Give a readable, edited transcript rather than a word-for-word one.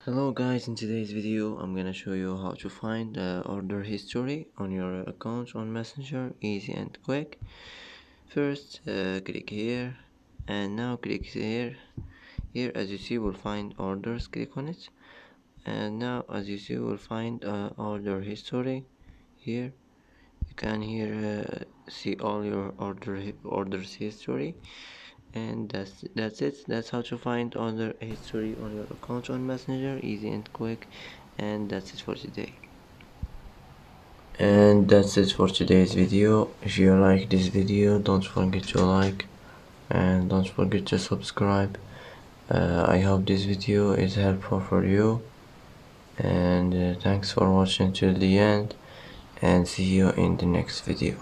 Hello guys, in today's video I'm gonna show you how to find the order history on your account on Messenger, easy and quick. First click here and now click here. Here as you see we'll find orders, click on it, and now as you see we'll find order history. Here you can see all your orders history, and that's it. That's how to find order history on your account on Messenger, easy and quick. And that's it for today. And that's it for today's video. If you like this video, don't forget to like and don't forget to subscribe. I hope this video is helpful for you, and thanks for watching till the end, and see you in the next video.